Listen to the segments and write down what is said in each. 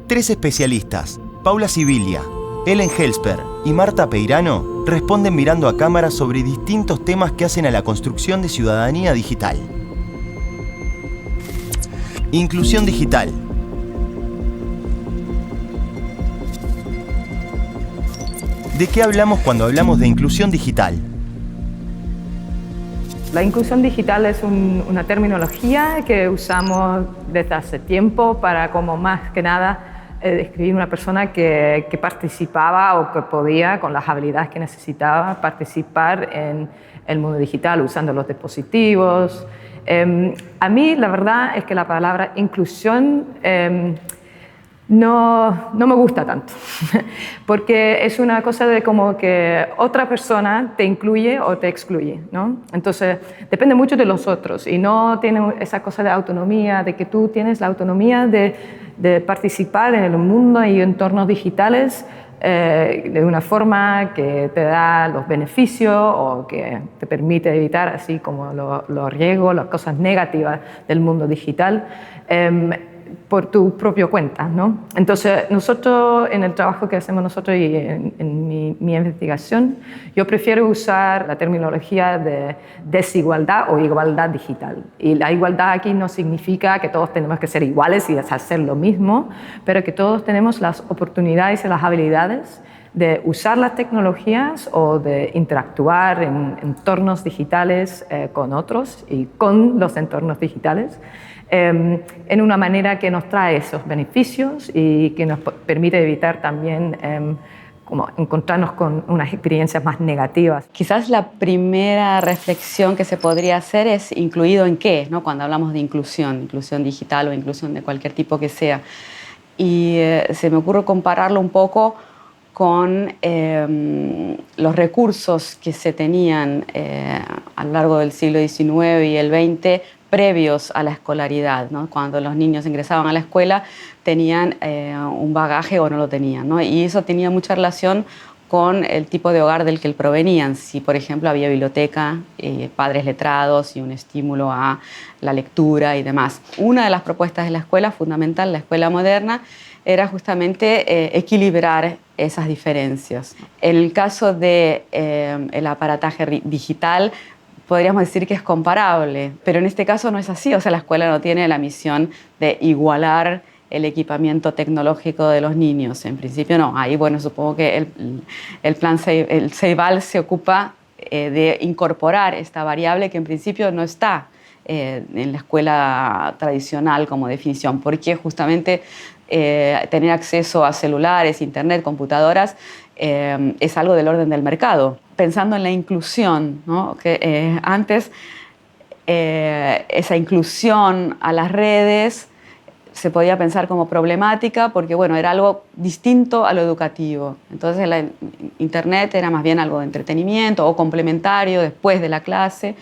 Tres especialistas, Paula Sibilia, Ellen Helsper y Marta Peirano, responden mirando a cámara sobre distintos temas que hacen a la construcción de ciudadanía digital. Inclusión digital. ¿De qué hablamos cuando hablamos de inclusión digital? La inclusión digital es una terminología que usamos desde hace tiempo para, como más que nada, describir una persona que participaba o que podía, con las habilidades que necesitaba, participar en el mundo digital usando los dispositivos. A mí la verdad es que la palabra inclusión no me gusta tanto, porque es una cosa de como que otra persona te incluye o te excluye, ¿no? Entonces, depende mucho de los otros y no tiene esa cosa de autonomía, de que tú tienes la autonomía de participar en el mundo y entornos digitales de una forma que te da los beneficios o que te permite evitar así como los riesgos, las cosas negativas del mundo digital. Por tu propia cuenta, ¿no? Entonces, nosotros, en el trabajo que hacemos nosotros y en mi investigación, yo prefiero usar la terminología de desigualdad o igualdad digital. Y la igualdad aquí no significa que todos tenemos que ser iguales y hacer lo mismo, pero que todos tenemos las oportunidades y las habilidades de usar las tecnologías o de interactuar en entornos digitales con otros y con los entornos digitales en una manera que nos trae esos beneficios y que nos permite evitar también como encontrarnos con unas experiencias más negativas. Quizás la primera reflexión que se podría hacer es incluido en qué, ¿no? Cuando hablamos de inclusión digital o inclusión de cualquier tipo que sea. Y se me ocurre compararlo un poco con los recursos que se tenían a lo largo del siglo XIX y el XX previos a la escolaridad, ¿no? Cuando los niños ingresaban a la escuela tenían un bagaje o no lo tenían, ¿no? Y eso tenía mucha relación con el tipo de hogar del que provenían. Si, por ejemplo, había biblioteca, padres letrados y un estímulo a la lectura y demás. Una de las propuestas de la escuela, fundamental, la escuela moderna, era justamente equilibrar esas diferencias. En el caso del aparataje digital, podríamos decir que es comparable, pero en este caso no es así. O sea, la escuela no tiene la misión de igualar el equipamiento tecnológico de los niños. En principio no. Ahí, bueno, supongo que el plan el Ceibal se ocupa de incorporar esta variable que en principio no está en la escuela tradicional como definición, porque justamente tener acceso a celulares, internet, computadoras, es algo del orden del mercado. Pensando en la inclusión, ¿no? Que antes esa inclusión a las redes se podía pensar como problemática porque, bueno, era algo distinto a lo educativo. Entonces la internet era más bien algo de entretenimiento o complementario después de la clase.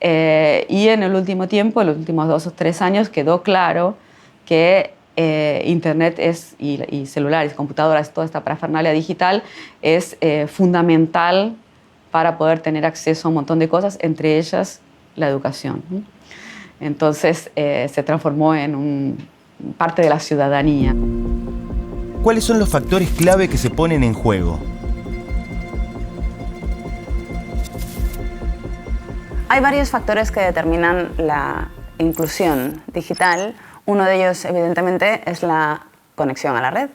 Y en el último tiempo, en los últimos 2 o 3 años, quedó claro que internet y celulares, computadoras, toda esta parafernalia digital es fundamental para poder tener acceso a un montón de cosas, entre ellas la educación. Entonces se transformó en parte de la ciudadanía. ¿Cuáles son los factores clave que se ponen en juego? Hay varios factores que determinan la inclusión digital. Uno de ellos, evidentemente, es la conexión a la red.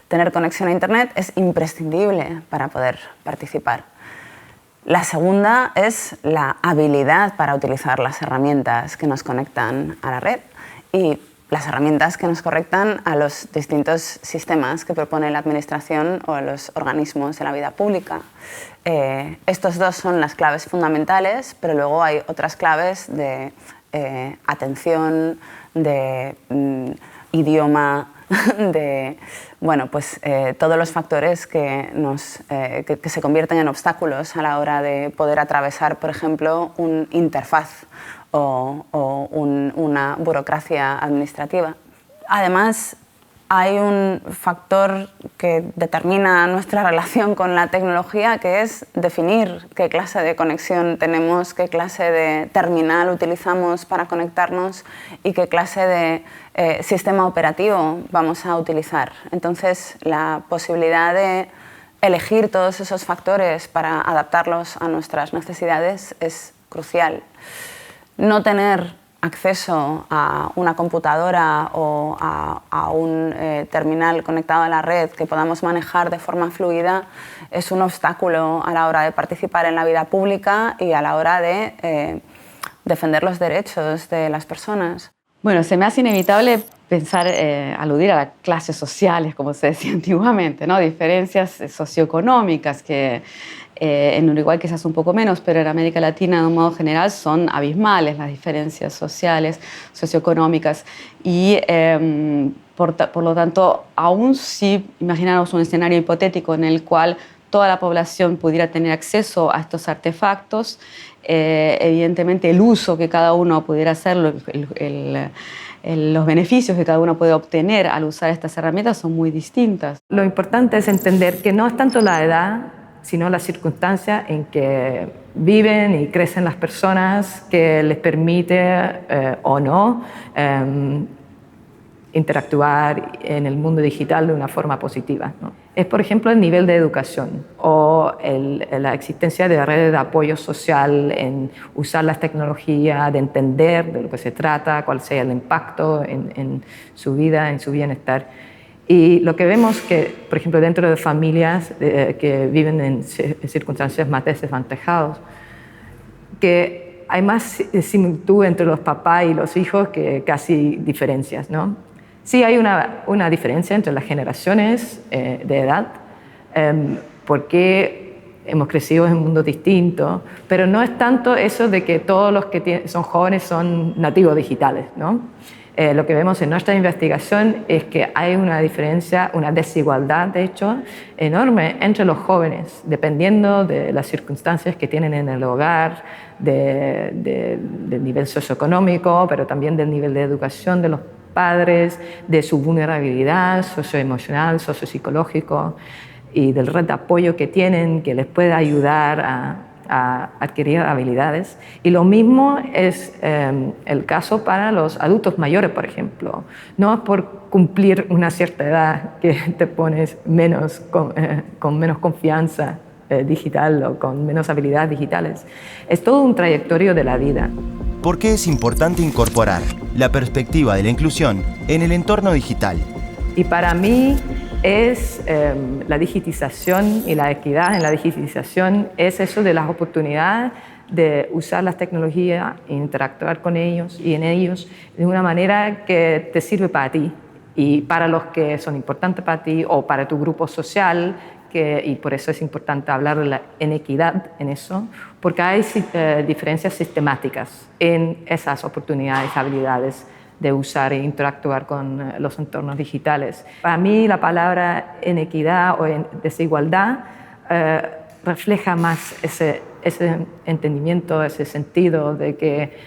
Tener conexión a Internet es imprescindible para poder participar. La segunda es la habilidad para utilizar las herramientas que nos conectan a la red y las herramientas que nos conectan a los distintos sistemas que propone la administración o los organismos de la vida pública. Estos dos son las claves fundamentales, pero luego hay otras claves de atención, de idioma, de todos los factores que se convierten en obstáculos a la hora de poder atravesar, por ejemplo, una interfaz o una burocracia administrativa. Además, hay un factor que determina nuestra relación con la tecnología, que es definir qué clase de conexión tenemos, qué clase de terminal utilizamos para conectarnos y qué clase de sistema operativo vamos a utilizar. Entonces, la posibilidad de elegir todos esos factores para adaptarlos a nuestras necesidades es crucial. No tener acceso a una computadora o a un terminal conectado a la red que podamos manejar de forma fluida es un obstáculo a la hora de participar en la vida pública y a la hora de defender los derechos de las personas. Bueno, se me hace inevitable pensar, aludir a las clases sociales, como se decía antiguamente, ¿no? Diferencias socioeconómicas que en Uruguay quizás un poco menos, pero en América Latina de un modo general son abismales las diferencias sociales, socioeconómicas. Y por lo tanto, aún si imagináramos un escenario hipotético en el cual toda la población pudiera tener acceso a estos artefactos, evidentemente el uso que cada uno pudiera hacerlo, los beneficios que cada uno puede obtener al usar estas herramientas son muy distintas. Lo importante es entender que no es tanto la edad, sino la circunstancia en que viven y crecen las personas que les permite o no interactuar en el mundo digital de una forma positiva, ¿no? Es, por ejemplo, el nivel de educación o la existencia de redes de apoyo social en usar las tecnologías, de entender de lo que se trata, cuál sea el impacto en su vida, en su bienestar. Y lo que vemos que, por ejemplo, dentro de familias que viven en circunstancias más desavantajadas, que hay más similitud entre los papás y los hijos que casi diferencias, ¿no? Sí hay una diferencia entre las generaciones de edad, porque hemos crecido en un mundo distinto, pero no es tanto eso de que todos los que son jóvenes son nativos digitales, ¿no? Lo que vemos en nuestra investigación es que hay una diferencia, una desigualdad, de hecho, enorme entre los jóvenes, dependiendo de las circunstancias que tienen en el hogar, del nivel socioeconómico, pero también del nivel de educación de los padres, de su vulnerabilidad socioemocional, sociopsicológico y del red de apoyo que tienen, que les puede ayudar a adquirir habilidades. Y lo mismo es el caso para los adultos mayores, por ejemplo. No es por cumplir una cierta edad que te pones con menos confianza digital o con menos habilidades digitales. Es todo un trayectorio de la vida. ¿Por qué es importante incorporar la perspectiva de la inclusión en el entorno digital? Y para mí es la digitización y la equidad en la digitización, es eso de las oportunidades de usar las tecnologías e interactuar con ellos y en ellos de una manera que te sirve para ti y para los que son importantes para ti o para tu grupo social, y por eso es importante hablar de la inequidad en eso, porque hay diferencias sistemáticas en esas oportunidades, habilidades de usar e interactuar con los entornos digitales. Para mí la palabra inequidad o desigualdad refleja más ese entendimiento, ese sentido de que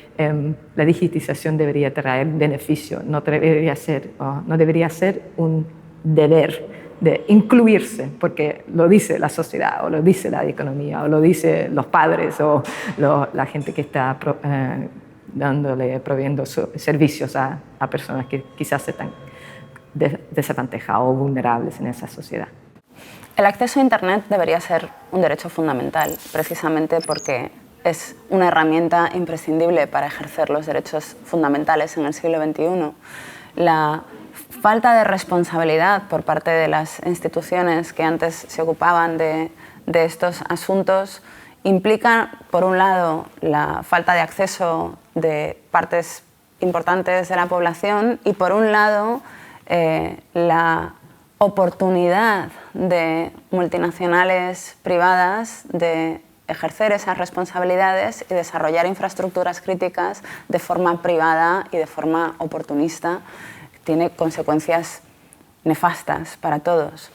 la digitización debería traer beneficio, no debería ser un deber de incluirse, porque lo dice la sociedad, o lo dice la economía, o lo dice los padres, o la gente que está proveyendo servicios a personas que quizás están desavantajadas o vulnerables en esa sociedad. El acceso a Internet debería ser un derecho fundamental, precisamente porque es una herramienta imprescindible para ejercer los derechos fundamentales en el siglo XXI. La falta de responsabilidad por parte de las instituciones que antes se ocupaban de estos asuntos implica, por un lado, la falta de acceso de partes importantes de la población y, por un lado, la oportunidad de multinacionales privadas de ejercer esas responsabilidades y desarrollar infraestructuras críticas de forma privada y de forma oportunista. Tiene consecuencias nefastas para todos.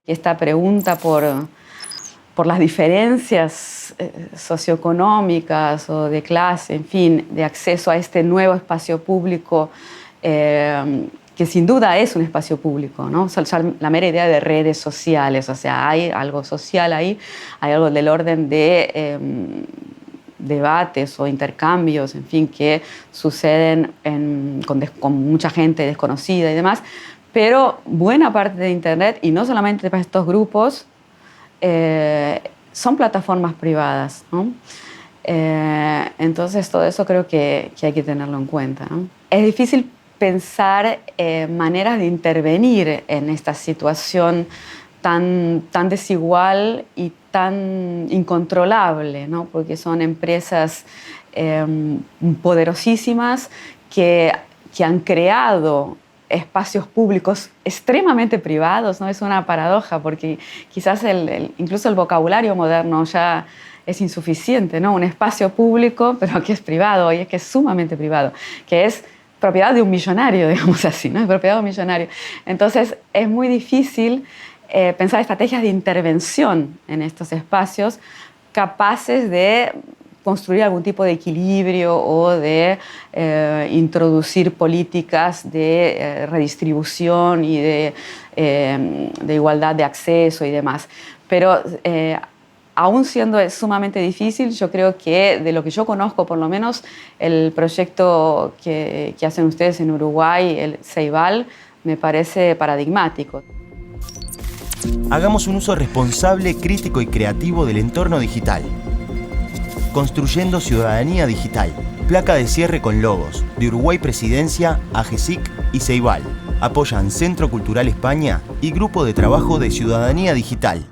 Esta pregunta por las diferencias socioeconómicas o de clase, en fin, de acceso a este nuevo espacio público que sin duda es un espacio público, ¿no? La mera idea de redes sociales, o sea, hay algo social ahí, hay algo del orden de debates o intercambios, en fin, que suceden con mucha gente desconocida y demás, pero buena parte de Internet, y no solamente para estos grupos, son plataformas privadas, ¿no? Entonces todo eso creo que hay que tenerlo en cuenta, ¿no? Es difícil pensar maneras de intervenir en esta situación tan desigual y tan incontrolable, ¿no? Porque son empresas poderosísimas que han creado espacios públicos extremadamente privados, ¿no? Es una paradoja porque quizás incluso el vocabulario moderno ya es insuficiente, ¿no? Un espacio público, pero que es privado, y es que es sumamente privado, que es propiedad de un millonario, digamos así, ¿no? Es propiedad de un millonario. Entonces es muy difícil pensar estrategias de intervención en estos espacios capaces de construir algún tipo de equilibrio o de introducir políticas de redistribución y de igualdad de acceso y demás. Pero aún siendo sumamente difícil, yo creo que de lo que yo conozco, por lo menos el proyecto que hacen ustedes en Uruguay, el Ceibal, me parece paradigmático. Hagamos un uso responsable, crítico y creativo del entorno digital. Construyendo ciudadanía digital. Placa de cierre con logos de Uruguay Presidencia, AGESIC y Ceibal. Apoyan Centro Cultural España y Grupo de Trabajo de Ciudadanía Digital.